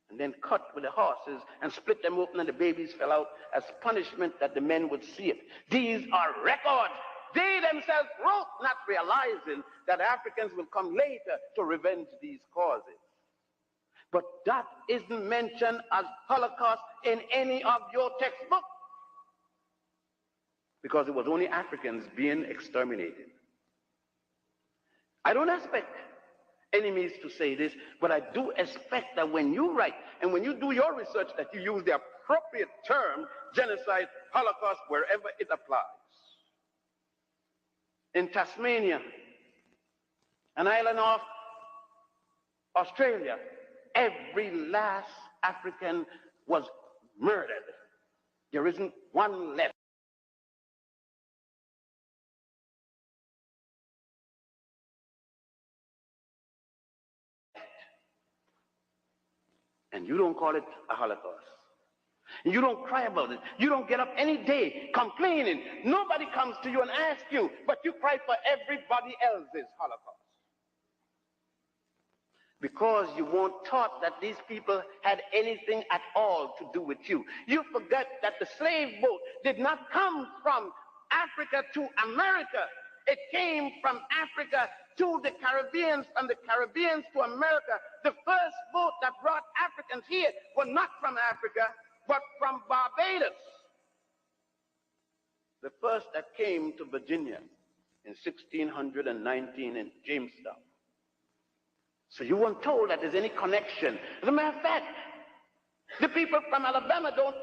and then cut with the horses and split them open, and the babies fell out as punishment that the men would see it. These are records. They themselves wrote, not realizing that Africans will come later to revenge these causes. But that isn't mentioned as Holocaust in any of your textbooks, because it was only Africans being exterminated. I don't expect enemies to say this, but I do expect that when you write and when you do your research, that you use the appropriate term, genocide, Holocaust, wherever it applies. In Tasmania, an island of Australia, every last African was murdered. There isn't one left. And you don't call it a Holocaust. And you don't cry about it. You don't get up any day complaining. Nobody comes to you and asks you, but you cry for everybody else's Holocaust. Because you weren't taught that these people had anything at all to do with you. You forget that the slave boat did not come from Africa to America. It came from Africa to the Caribbeans, from the Caribbeans to America. The first boat that brought Africans here were not from Africa, but from Barbados. The first that came to Virginia in 1619 in Jamestown. So you weren't told that there's any connection. As a matter of fact, the people from Alabama don't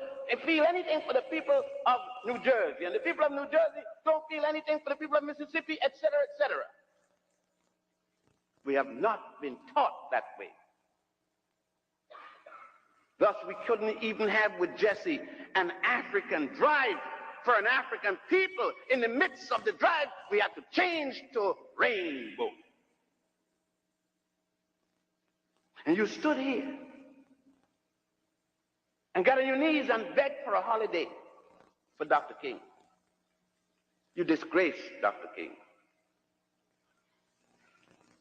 feel anything for the people of New Jersey, and the people of New Jersey don't feel anything for the people of Mississippi, etc., etc. We have not been taught that way. Thus, we couldn't even have with Jesse an African drive for an African people. In the midst of the drive, we had to change to rainbow. And you stood here and got on your knees and begged for a holiday for Dr. King. You disgraced Dr. King.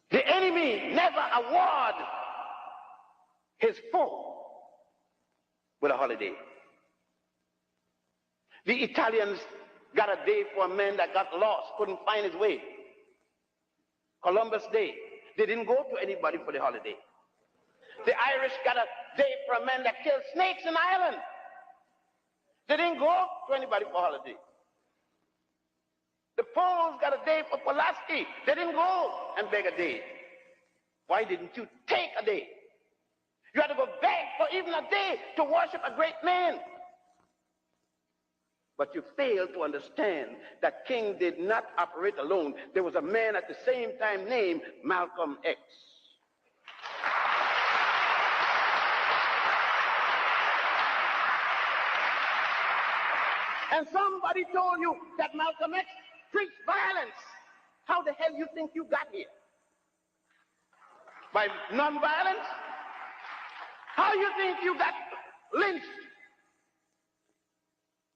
The enemy never award his foe with a holiday. The Italians got a day for a man that got lost, couldn't find his way. Columbus Day. They didn't go to anybody for the holiday. The Irish got a day for a man that killed snakes in Ireland. They didn't go to anybody for holiday. The Poles got a day for Pulaski. They didn't go and beg a day. Why didn't you take a day? You had to go beg for even a day to worship a great man. But you fail to understand that King did not operate alone. There was a man at the same time named Malcolm X. And somebody told you that Malcolm X preached violence. How the hell you think you got here? By non-violence? How you think you got lynched?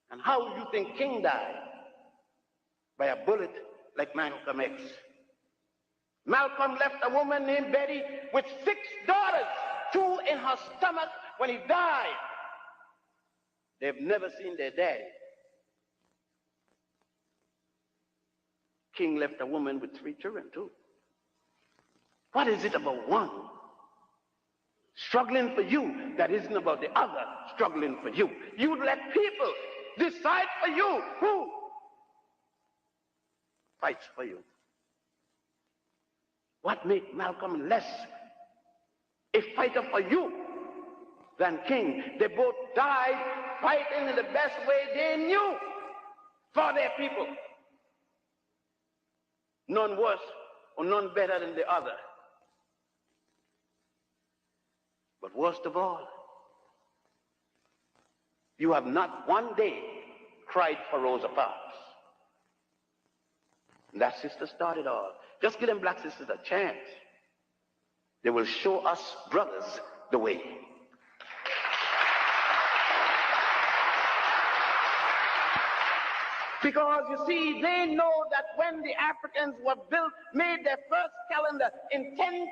And how you think King died? By a bullet like Malcolm X. Malcolm left a woman named Betty with 6 daughters, 2 in her stomach when he died. They've never seen their daddy. King left a woman with 3 children too. What is it about one struggling for you that isn't about the other struggling for you? You'd let people decide for you who fights for you. What made Malcolm less a fighter for you than King? They both died fighting in the best way they knew for their people. None worse or none better than the other. But worst of all, you have not one day cried for Rosa Parks. And that sister started all. Just give them black sisters a chance. They will show us brothers the way. Because you see, they know that when the Africans made their first calendar in 10,000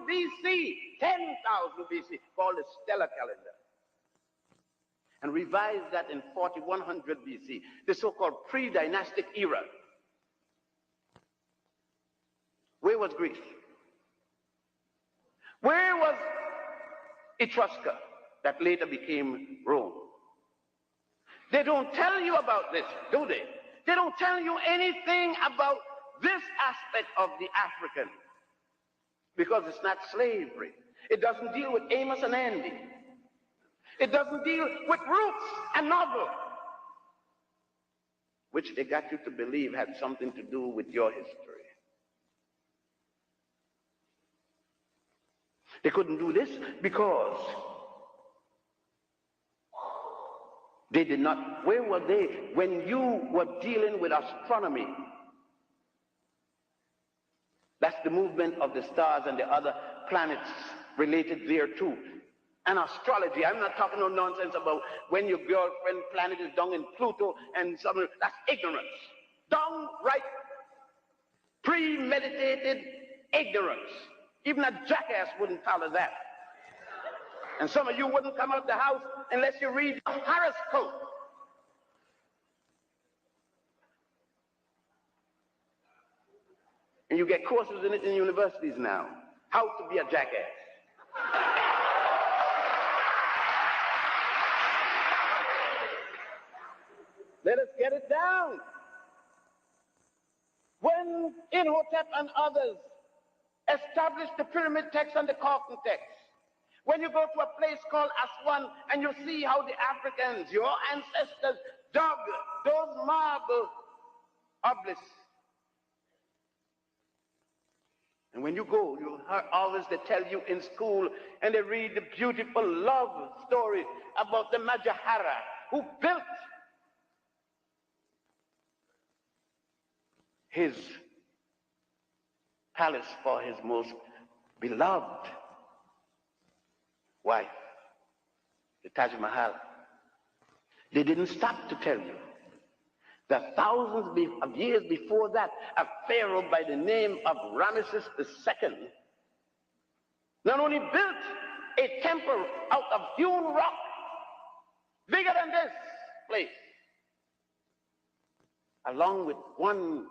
BC, 10,000 BC, called the stellar calendar, and revised that in 4100 BC, the so-called pre-dynastic era. Where was Greece? Where was Etrusca that later became Rome? They don't tell you about this, do they? They don't tell you anything about this aspect of the African, because it's not slavery. It doesn't deal with Amos and Andy. It doesn't deal with roots and novel, which they got you to believe had something to do with your history. They couldn't do this because they did not. Where were they when you were dealing with astronomy? That's the movement of the stars and the other planets related there too. And astrology, I'm not talking no nonsense about when your girlfriend planet is down in Pluto and something. That's ignorance. Downright premeditated ignorance. Even a jackass wouldn't follow that. And some of you wouldn't come out of the house unless you read a horoscope. And you get courses in it in universities now. How to be a jackass. Let us get it down. When Imhotep and others established the pyramid text and the Khafre text, when you go to a place called Aswan and you see how the Africans, your ancestors, dug those marble obelisks. And when you go, you always they tell you in school, and they read the beautiful love story about the Majahara who built his palace for his most beloved wife, the Taj Mahal. They didn't stop to tell you that thousands of years before that, a pharaoh by the name of Ramesses II not only built a temple out of hewn rock bigger than this place, along with one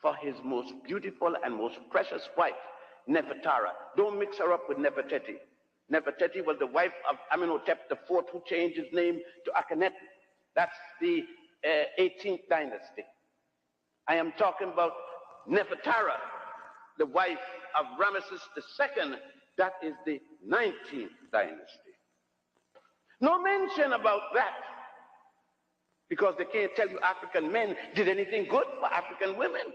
for his most beautiful and most precious wife, Nefertara. Don't mix her up with Nefertiti. Nefertiti was the wife of Amenhotep IV, who changed his name to Akhenaten. That's the 18th dynasty. I am talking about Nefertara, the wife of Ramesses II. That is the 19th dynasty. No mention about that, because they can't tell you African men did anything good for African women,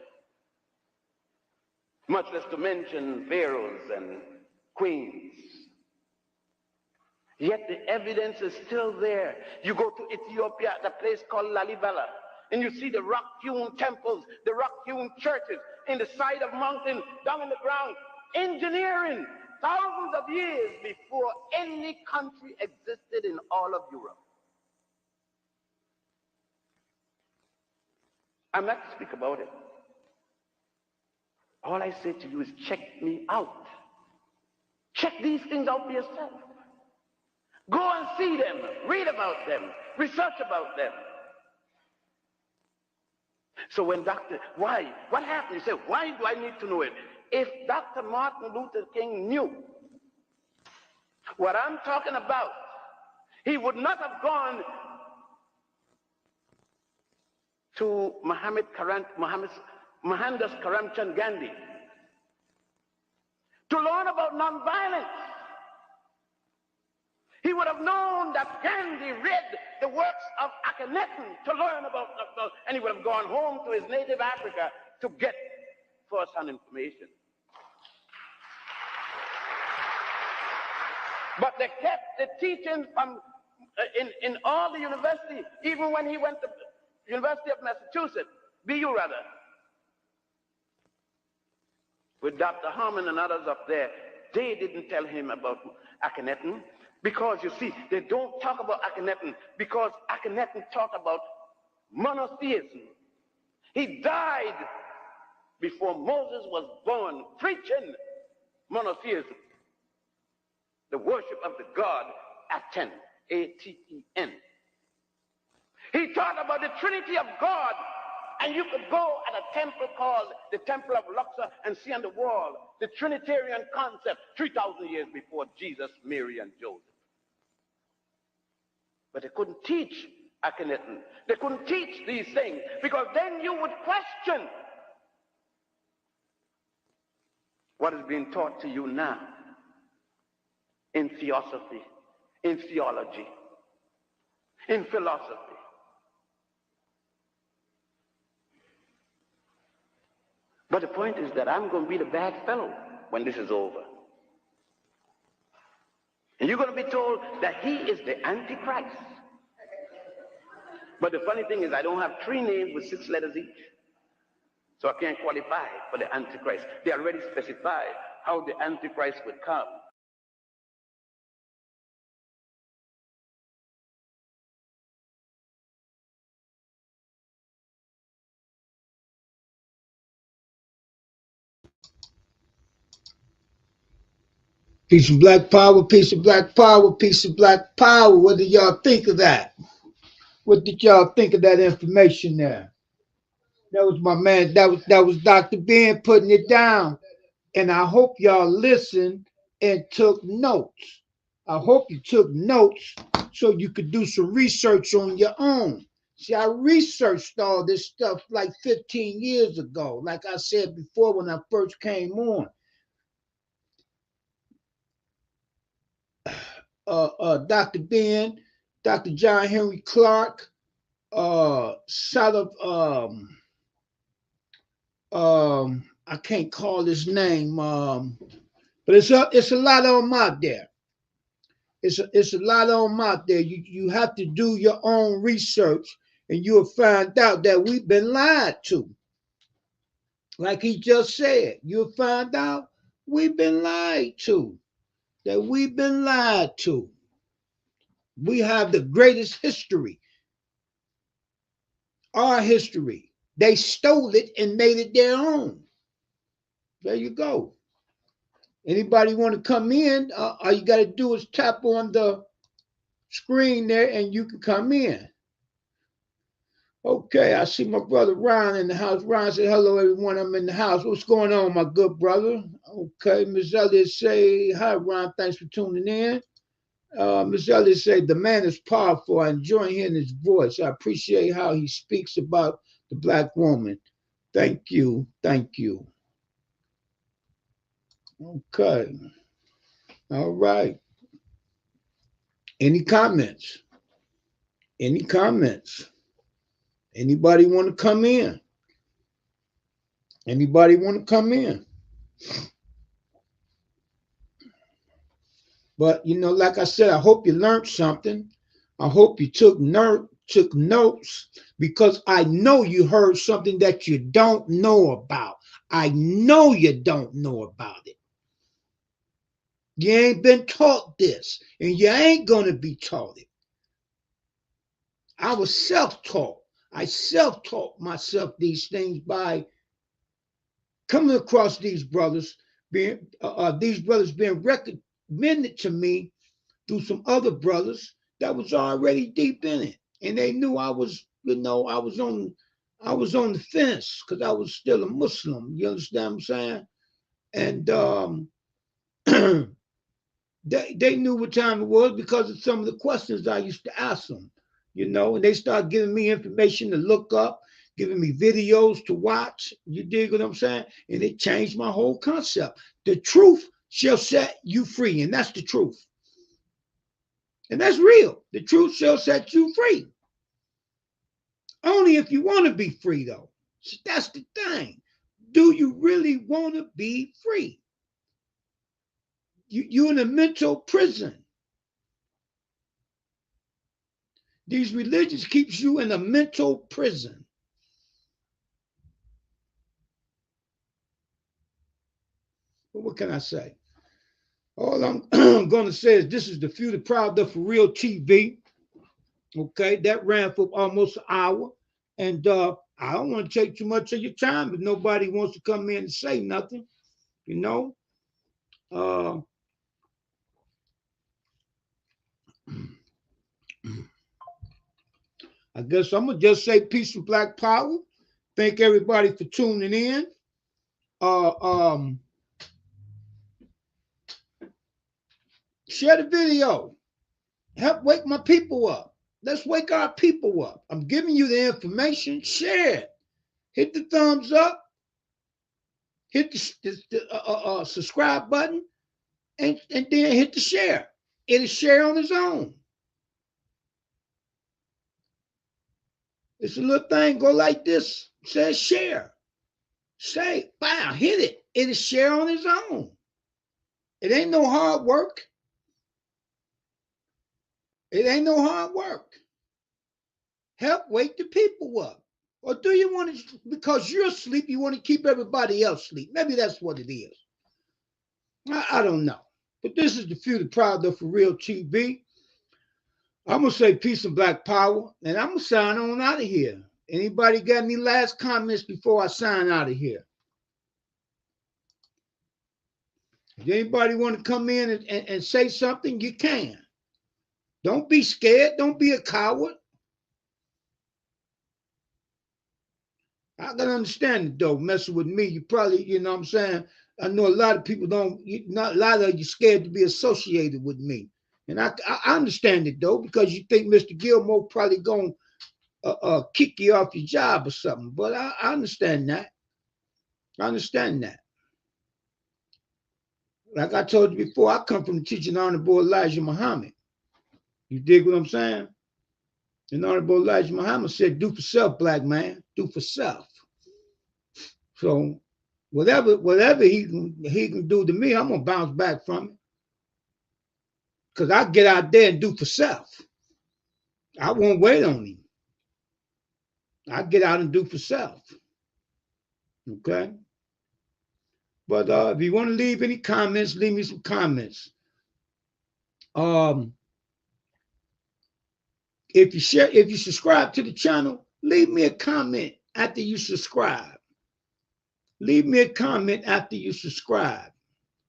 much less to mention pharaohs and queens. Yet the evidence is still there. You go to Ethiopia at a place called Lalibela, and you see the rock-hewn temples, the rock-hewn churches in the side of mountain, down in the ground, engineering thousands of years before any country existed in all of Europe. I'm not to speak about it. All I say to you is check me out. Check these things out for yourself. Go and see them, read about them, research about them. So when why? What happened? You say, why do I need to know it? If Dr. Martin Luther King knew what I'm talking about, he would not have gone to Mohandas Karamchand Gandhi to learn about nonviolence. He would have known that Gandhi read the works of Akhenaten to learn about, and he would have gone home to his native Africa to get first-hand information. But they kept the teaching from in all the university, even when he went to University of Massachusetts, BU rather, with Dr. Harmon and others up there. They didn't tell him about Akhenaten, because you see, they don't talk about Akhenaten because Akhenaten talked about monotheism. He died before Moses was born, preaching monotheism, the worship of the god Aten, A-T-E-N. He taught about the Trinity of God, and you could go at a temple called the Temple of Luxor and see on the wall the Trinitarian concept 3,000 years before Jesus, Mary, and Joseph. But they couldn't teach Akhenaten. They couldn't teach these things, because then you would question what is being taught to you now in theosophy, in theology, in philosophy. But the point is that I'm going to be the bad fellow when this is over. And you're going to be told that he is the Antichrist. But the funny thing is, I don't have 3 names with 6 letters each. So I can't qualify for the Antichrist. They already specified how the Antichrist would come. Piece of black power, piece of black power, piece of black power. What do y'all think of that? What did y'all think of that information there? That was my man. That was Dr. Ben putting it down. And I hope y'all listened and took notes. I hope you took notes so you could do some research on your own. See, I researched all this stuff like 15 years ago, like I said before when I first came on. Dr. Ben, Dr. John Henry Clark, son of I can't call his name, but it's a lot of them out there. It's a lot of them out there. You have to do your own research, and you'll find out that we've been lied to. Like he just said, you'll find out we've been lied to. That we've been lied to. We have the greatest history. Our history. They stole it and made it their own. There you go. Anybody want to come in, all you got to do is tap on the screen there and you can come in. Okay, I see my brother Ron in the house. Ron said, hello, everyone. I'm in the house. What's going on, my good brother? Okay, Ms. Elliott say, hi, Ron. Thanks for tuning in. Ms. Elliott said, the man is powerful. I enjoy hearing his voice. I appreciate how he speaks about the black woman. Thank you. Thank you. Okay. All right. Any comments? Any comments? Anybody want to come in? Anybody want to come in? But like I said, I hope you learned something. I hope you took notes, because I know you heard something that you don't know about. I know you don't know about it. You ain't been taught this, and you ain't gonna be taught it. I was self-taught. I self-taught myself these things by coming across these brothers being recommended to me through some other brothers that was already deep in it, and they knew I was, I was on the fence because I was still a Muslim. You understand what I'm saying? And they knew what time it was because of some of the questions I used to ask them. And they started giving me information to look up, giving me videos to watch. You dig what I'm saying? And it changed my whole concept. The truth shall set you free, and that's the truth. And that's real. The truth shall set you free. Only if you want to be free, though. So that's the thing. Do you really want to be free? You're in a mental prison. These religions keeps you in a mental prison. But what can I say? All I'm going to say is this is the Few, the Proud, the For Real TV. Okay, that ran for almost an hour. And I don't want to take too much of your time if nobody wants to come in and say nothing. I guess I'm going to just say peace and black power. Thank everybody for tuning in. Share the video. Help wake my people up. Let's wake our people up. I'm giving you the information. Share it. Hit the thumbs up. Hit the subscribe button. And then hit the share. It'll share on its own. It's a little thing. Go like this. Says share. Say, wow, hit it. It'll share on its own. It ain't no hard work. It ain't no hard work. Help wake the people up. Or do you want to, because you're asleep, you want to keep everybody else asleep? Maybe that's what it is. I don't know. But this is the Few, the Proud, the For Real TV. I'm going to say peace and black power, and I'm going to sign on out of here. Anybody got any last comments before I sign out of here? If anybody want to come in and say something, you can. Don't be scared. Don't be a coward. I can understand it, though. Messing with me, you probably, you know what I'm saying? I know a lot of people not a lot of you scared to be associated with me. And I understand it, though, because you think Mr. Gilmore probably going to kick you off your job or something. But I understand that. I understand that. Like I told you before, I come from the teaching Honorable Elijah Muhammad. You dig what I'm saying? And Honorable Elijah Muhammad said, do for self, black man. Do for self. So whatever he can do to me, I'm going to bounce back from it. Because I get out there and do for self. I won't wait on him. I get out and do for self. Okay? But if you want to leave any comments, leave me some comments. If you subscribe to the channel, leave me a comment after you subscribe. Leave me a comment after you subscribe.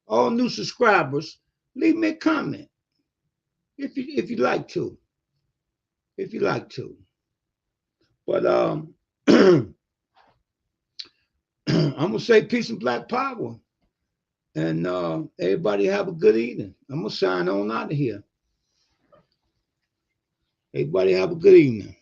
All new subscribers, leave me a comment if you like to. If you like to. But I'm gonna say peace and black power. And everybody have a good evening. I'm gonna sign on out of here. Everybody have a good evening.